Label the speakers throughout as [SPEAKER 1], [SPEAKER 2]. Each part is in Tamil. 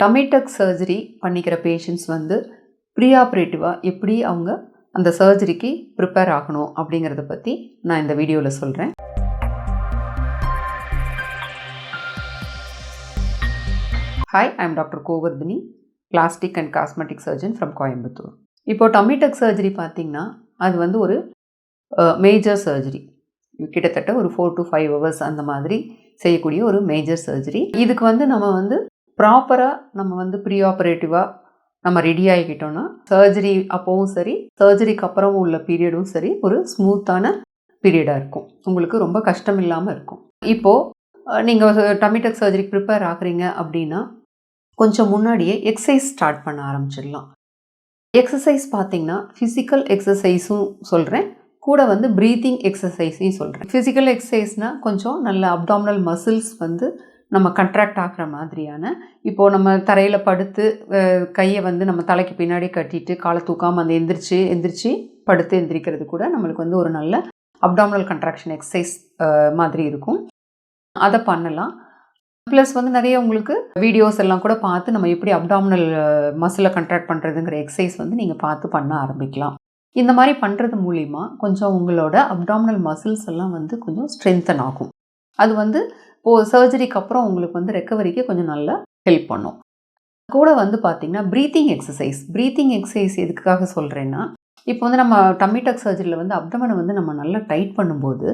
[SPEAKER 1] டம்மி டக் சர்ஜரி பண்ணிக்கிற பேஷண்ட்ஸ் வந்து ப்ரீ ஆப்ரேட்டிவாக எப்படி அவங்க அந்த சர்ஜரிக்கு ப்ரிப்பேர் ஆகணும் அப்படிங்கிறத பற்றி நான் இந்த வீடியோவில் சொல்கிறேன். Hi, I am doctor Govardhini, plastic and cosmetic surgeon from Coimbatore. இப்போது டம்மி டக் சர்ஜரி பார்த்திங்கன்னா அது வந்து ஒரு மேஜர் சர்ஜரி. கிட்டத்தட்ட ஒரு 4 to 5 hours அந்த மாதிரி செய்யக்கூடிய ஒரு மேஜர் சர்ஜரி. இதுக்கு வந்து நம்ம வந்து ப்ராப்பராக நம்ம வந்து ப்ரீ ஆப்ரேட்டிவாக நம்ம ரெடி ஆகிக்கிட்டோன்னா சர்ஜரி அப்போவும் சரி, சர்ஜரிக்கு அப்புறமும் உள்ள பீரியடும் சரி ஒரு ஸ்மூத்தான பீரியடாக இருக்கும். உங்களுக்கு ரொம்ப கஷ்டம் இல்லாமல் இருக்கும். இப்போது நீங்கள் டம்மி டக் சர்ஜரிக்கு ப்ரிப்பேர் ஆகுறீங்க அப்படின்னா கொஞ்சம் முன்னாடியே எக்ஸசைஸ் ஸ்டார்ட் பண்ண ஆரம்பிச்சிடலாம். எக்ஸசைஸ் பார்த்திங்கன்னா ஃபிசிக்கல் எக்ஸசைஸும் சொல்கிறேன், கூட வந்து ப்ரீத்திங் எக்ஸசைஸையும் சொல்கிறேன். ஃபிசிக்கல் எக்ஸசைஸ்னால் கொஞ்சம் நல்ல அப்டாமினல் மசில்ஸ் வந்து நம்ம கண்ட்ராக்ட் ஆகிற மாதிரியான, இப்போது நம்ம தரையில் படுத்து கையை வந்து நம்ம தலைக்கு பின்னாடி கட்டிட்டு காலை தூக்காமல் அந்த எந்திரிச்சு படுத்து எந்திரிக்கிறது கூட நம்மளுக்கு வந்து ஒரு நல்ல அப்டாமினல் கண்ட்ராக்ஷன் எக்ஸசைஸ் மாதிரி இருக்கும். அதை பண்ணலாம். ப்ளஸ் வந்து நிறைய உங்களுக்கு வீடியோஸ் எல்லாம் கூட பார்த்து நம்ம எப்படி அப்டாமினல் மசிலை கண்ட்ராக்ட் பண்ணுறதுங்கிற எக்ஸசைஸ் வந்து நீங்கள் பார்த்து பண்ண ஆரம்பிக்கலாம். இந்த மாதிரி பண்ணுறது மூலிமா கொஞ்சம் உங்களோட அப்டாமினல் மசில்ஸ் எல்லாம் வந்து கொஞ்சம் ஸ்ட்ரென்தன் ஆகும். அது வந்து இப்போது சர்ஜரிக்கு அப்புறம் உங்களுக்கு வந்து ரெக்கவரிக்கு கொஞ்சம் நல்லா ஹெல்ப் பண்ணும். கூட வந்து பார்த்திங்கன்னா ப்ரீத்திங் எக்ஸசைஸ் எதுக்காக சொல்கிறேன்னா, இப்போ வந்து நம்ம டம்மி டக் சர்ஜரியில் வந்து அப்டமனை வந்து நம்ம நல்லா டைட் பண்ணும்போது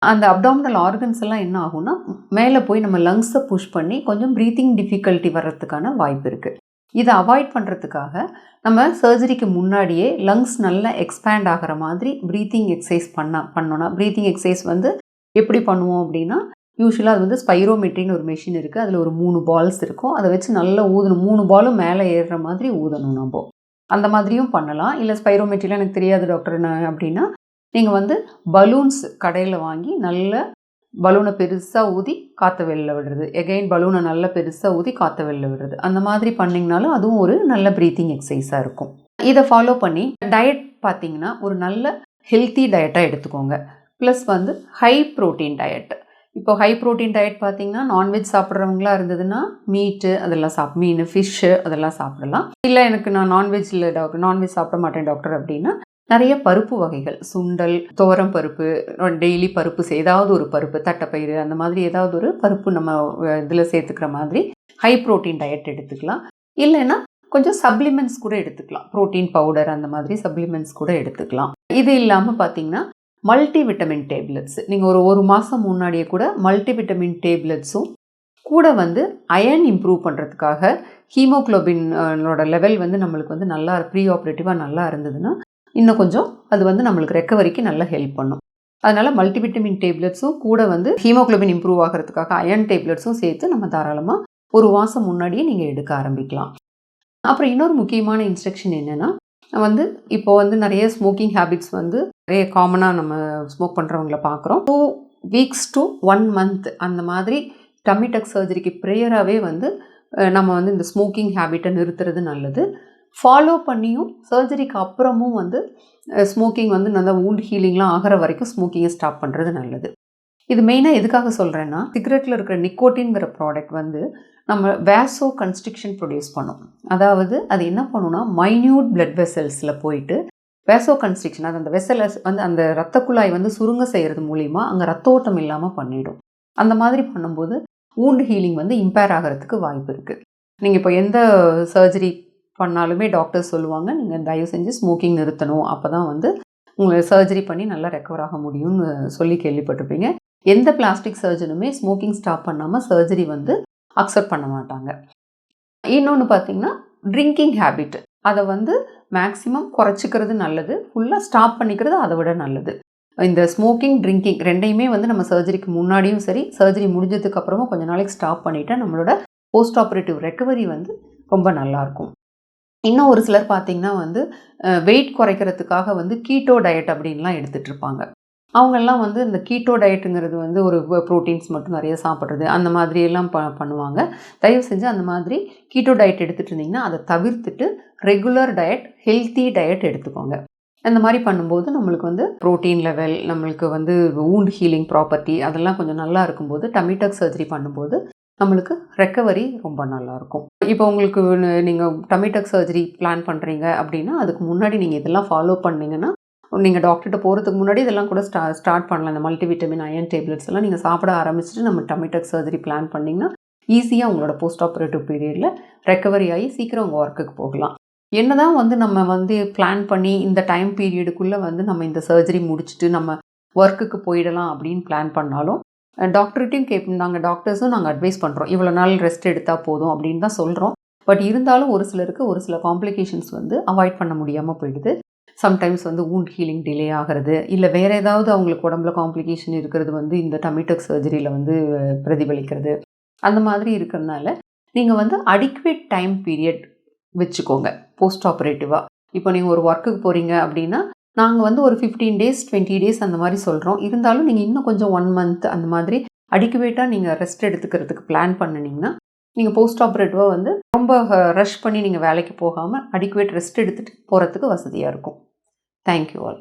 [SPEAKER 1] அந்த அப்டாமினல் ஆர்கன்ஸ் எல்லாம் என்ன ஆகும்னா மேலே போய் நம்ம லங்ஸை புஷ் பண்ணி கொஞ்சம் ப்ரீத்திங் டிஃபிகல்ட்டி வர்றதுக்கான வாய்ப்பு இருக்குது. இதை அவாய்ட் பண்ணுறதுக்காக நம்ம சர்ஜரிக்கு முன்னாடியே லங்ஸ் நல்லா எக்ஸ்பேண்ட் ஆகிற மாதிரி ப்ரீத்திங் எக்ஸசைஸ் பண்ணோன்னா, ப்ரீத்திங் எக்ஸசைஸ் வந்து எப்படி பண்ணுவோம் அப்படின்னா, யூஸ்வலாக அது வந்து ஸ்பைரோமெட்ரின்னு ஒரு மெஷின் இருக்குது. அதில் ஒரு 3 பால்ஸ் இருக்கும். அதை வச்சு நல்லா ஊதணும். 3 பாலும் மேலே ஏறுற மாதிரி ஊதணும். நம்ம அந்த மாதிரியும் பண்ணலாம். இல்லை ஸ்பைரோமெட்ரிலாம் எனக்கு தெரியாது டாக்டர் அப்படின்னா நீங்கள் வந்து பலூன்ஸ் கடையில் வாங்கி நல்ல பலூனை பெருசாக ஊதி காற்றை வெளில விடுறது, எகைன் பலூனை நல்லா பெருசாக ஊதி காற்றை வெளில விடுறது, அந்த மாதிரி பண்ணிங்கனாலும் அதுவும் ஒரு நல்ல ப்ரீத்திங் எக்ஸசைஸாக இருக்கும். இதை ஃபாலோ பண்ணி டயட் பார்த்திங்கன்னா ஒரு நல்ல ஹெல்த்தி டயட்டாக எடுத்துக்கோங்க. ப்ளஸ் வந்து ஹை ப்ரோட்டீன் டயட். இப்போ ஹை ப்ரோட்டீன் டயட் பார்த்திங்கன்னா நான்வெஜ் சாப்பிட்றவங்களா இருந்ததுன்னா மீட்டு அதெல்லாம் மீன், ஃபிஷ்ஷு அதெல்லாம் சாப்பிடலாம். இல்லை எனக்கு நான் நான்வெஜ் இல்லை டாக்டர், நான்வெஜ் சாப்பிட மாட்டேன் டாக்டர் அப்படின்னா நிறைய பருப்பு வகைகள், சுண்டல், துவரம் பருப்பு, டெய்லி பருப்பு ஏதாவது ஒரு பருப்பு, தட்டைப்பயிறு, அந்த மாதிரி ஏதாவது ஒரு பருப்பு நம்ம இதில் சேர்த்துக்கிற மாதிரி ஹை ப்ரோட்டீன் டயட் எடுத்துக்கலாம். இல்லைன்னா கொஞ்சம் சப்ளிமெண்ட்ஸ் கூட எடுத்துக்கலாம். ப்ரோட்டீன் பவுடர் அந்த மாதிரி சப்ளிமெண்ட்ஸ் கூட எடுத்துக்கலாம். இது இல்லாமல் பார்த்திங்கன்னா மல்டி விட்டமின் டேப்லெட்ஸ் நீங்கள் ஒரு மாதம் முன்னாடியே கூட மல்டி விட்டமின் டேப்லெட்ஸும் கூட வந்து அயர்ன் இம்ப்ரூவ் பண்ணுறதுக்காக ஹீமோக்ளோபினோட லெவல் வந்து நம்மளுக்கு வந்து நல்லா ப்ரீ ஆப்ரேட்டிவாக நல்லா இருந்ததுன்னா இன்னும் கொஞ்சம் அது வந்து நம்மளுக்கு ரெக்கவரிக்கு நல்லா ஹெல்ப் பண்ணும். அதனால் மல்டிவிட்டமின் டேப்லெட்ஸும் கூட வந்து ஹீமோக்ளோபின் இம்ப்ரூவ் ஆகிறதுக்காக அயர்ன் டேப்லெட்ஸும் சேர்த்து நம்ம தாராளமாக ஒரு மாதம் முன்னாடியே நீங்கள் எடுக்க ஆரம்பிக்கலாம். அப்புறம் இன்னொரு முக்கியமான இன்ஸ்ட்ரக்ஷன் என்னென்னா, வந்து இப்போ வந்து நிறைய ஸ்மோக்கிங் ஹேபிட்ஸ் வந்து நிறைய காமனாக நம்ம ஸ்மோக் பண்ணுறவங்கள பார்க்குறோம். 2 weeks to 1 month அந்த மாதிரி டம்மி டக் சர்ஜரிக்கு ப்ரேயராகவே வந்து நம்ம வந்து இந்த ஸ்மோக்கிங் ஹேபிட்டை நிறுத்துறது நல்லது. ஃபாலோ பண்ணியும் சர்ஜரிக்கு அப்புறமும் வந்து ஸ்மோக்கிங் வந்து நல்லா வூண்ட் ஹீலிங்லாம் ஆகிற வரைக்கும் ஸ்மோக்கிங்கை ஸ்டாப் பண்ணுறது நல்லது. இது மெயினாக எதுக்காக சொல்கிறேன்னா, சிகரெட்டில் இருக்கிற நிக்கோட்டின்கிற ப்ராடக்ட் வந்து நம்ம வேசோ கன்ஸ்ட்ரிக்ஷன் ப்ரொடியூஸ் பண்ணும். அதாவது அது என்ன பண்ணுன்னா மைன்யூட் பிளட் வெசல்ஸில் போயிட்டு வேசோ கன்ஸ்ட்ரிக்ஷன், அது அந்த வெசலை வந்து அந்த ரத்த குழாய் வந்து சுருங்க செய்கிறது மூலிமா அங்கே ரத்த ஓட்டம் இல்லாமல் பண்ணிடும். அந்த மாதிரி பண்ணும்போது வூண்ட் ஹீலிங் வந்து இம்பேர் ஆகிறதுக்கு வாய்ப்பு இருக்குது. நீங்கள் இப்போ எந்த சர்ஜரி பண்ணாலுமே டாக்டர் சொல்லுவாங்க, நீங்கள் தயவு செஞ்சு ஸ்மோக்கிங் நிறுத்தணும், அப்போ தான் வந்து உங்களை சர்ஜரி பண்ணி நல்லா ரெக்கவர் ஆக முடியும்னு சொல்லி கேள்விப்பட்டிருப்பீங்க. எந்த பிளாஸ்டிக் சர்ஜனுமே ஸ்மோக்கிங் ஸ்டாப் பண்ணாமல் சர்ஜரி வந்து அக்செப்ட் பண்ண மாட்டாங்க. இன்னொன்று பார்த்திங்கன்னா ட்ரிங்கிங் ஹேபிட், அதை வந்து மேக்ஸிமம் குறைச்சிக்கிறது நல்லது. ஃபுல்லாக ஸ்டாப் பண்ணிக்கிறது அதை விட நல்லது. இந்த ஸ்மோக்கிங், ட்ரிங்கிங் ரெண்டையுமே வந்து நம்ம சர்ஜரிக்கு முன்னாடியும் சரி, சர்ஜரி முடிஞ்சதுக்கு அப்புறமும் கொஞ்சம் நாளைக்கு ஸ்டாப் பண்ணிவிட்டா நம்மளோட போஸ்ட் ஆப்ரேட்டிவ் ரெக்கவரி வந்து ரொம்ப நல்லாயிருக்கும். இன்னும் ஒரு சிலர் பார்த்திங்கன்னா வந்து வெயிட் குறைக்கிறதுக்காக வந்து கீட்டோ டயட் அப்படின்லாம் எடுத்துகிட்டு இருப்பாங்க. அவங்கெல்லாம் வந்து இந்த கீட்டோ டயட்டுங்கிறது வந்து ஒரு ப்ரோட்டீன்ஸ் மட்டும் நிறைய சாப்பிட்றது அந்த மாதிரியெல்லாம் பண்ணுவாங்க. தயவு செஞ்சு அந்த மாதிரி கீட்டோ டயட் எடுத்துகிட்டு இருந்தீங்கன்னா அதை தவிர்த்துட்டு ரெகுலர் டயட், ஹெல்த்தி டயட் எடுத்துக்கோங்க. அந்த மாதிரி பண்ணும்போது நம்மளுக்கு வந்து ப்ரோட்டீன் லெவல், நம்மளுக்கு வந்து வூண்ட் ஹீலிங் ப்ராப்பர்ட்டி அதெல்லாம் கொஞ்சம் நல்லா இருக்கும்போது டம்மி டக் சர்ஜரி பண்ணும்போது நம்மளுக்கு ரெக்கவரி ரொம்ப நல்லாயிருக்கும். இப்போ உங்களுக்கு நீங்கள் டம்மி டக் சர்ஜரி பிளான் பண்ணுறீங்க அப்படின்னா, அதுக்கு முன்னாடி நீங்கள் இதெல்லாம் ஃபாலோ பண்ணீங்கன்னா, நீங்கள் டாக்டர்கிட்ட போகிறதுக்கு முன்னாடி இதெல்லாம் கூட ஸ்டார்ட் பண்ணலாம். இந்த மல்டிவிட்டமின், அயர்ன் டேப்லெட்ஸ் எல்லாம் நீங்கள் சாப்பிட ஆரம்பிச்சுட்டு நம்ம டம்மி டக் சர்ஜரி பிளான் பண்ணிங்கன்னா, ஈஸியாக உங்களோட போஸ்ட் ஆப்ரேட்டிவ் பீரியடில் ரெக்கவரி ஆகி சீக்கிரம் உங்கள் ஒர்க்குக்கு போகலாம். என்னதான் நம்ம பிளான் பண்ணி இந்த டைம் பீரியடுக்குள்ளே நம்ம இந்த சர்ஜரி முடிச்சுட்டு நம்ம ஒர்க்குக்கு போயிடலாம் அப்படின்னு பிளான் பண்ணாலும், டாக்டர்கிட்டையும் நாங்கள் டாக்டர்ஸும் நாங்கள் அட்வைஸ் பண்ணுறோம். இவ்வளோ நாள் ரெஸ்ட் எடுத்தால் போதும் அப்படின்னு தான் சொல்கிறோம். பட் இருந்தாலும் ஒரு சிலருக்கு ஒரு சில காம்ப்ளிகேஷன்ஸ் அவாய்ட் பண்ண முடியாமல் போயிடுது. சம்டைம்ஸ் வூண்ட் ஹீலிங் டிலே ஆகிறது, இல்லை வேறு ஏதாவது அவங்களுக்கு உடம்புல காம்ப்ளிகேஷன் இருக்கிறது இந்த டம்மி டக் சர்ஜரியில் பிரதிபலிக்கிறது. அந்த மாதிரி இருக்கிறதுனால நீங்கள் அடிக்குவேட் டைம் பீரியட் வச்சுக்கோங்க போஸ்ட் ஆப்ரேட்டிவாக. இப்போ நீங்கள் ஒரு ஒர்க்குக்கு போகிறீங்க அப்படின்னா, நாங்கள் ஒரு 15 டேஸ் 20 டேஸ் அந்த மாதிரி சொல்கிறோம். இருந்தாலும் நீங்கள் இன்னும் கொஞ்சம் 1 மந்த் அந்த மாதிரி அடிக்குவேட்டாக நீங்கள் ரெஸ்ட் எடுத்துக்கிறதுக்கு பிளான் பண்ணினீங்கன்னா, நீங்கள் போஸ்ட் ஆப்ரேட்டிவாக ரொம்ப ரஷ் பண்ணி நீங்கள் வேலைக்கு போகாமல் அடிக்குவேட் ரெஸ்ட் எடுத்துகிட்டு போகிறதுக்கு வசதியாக இருக்கும். Thank you all.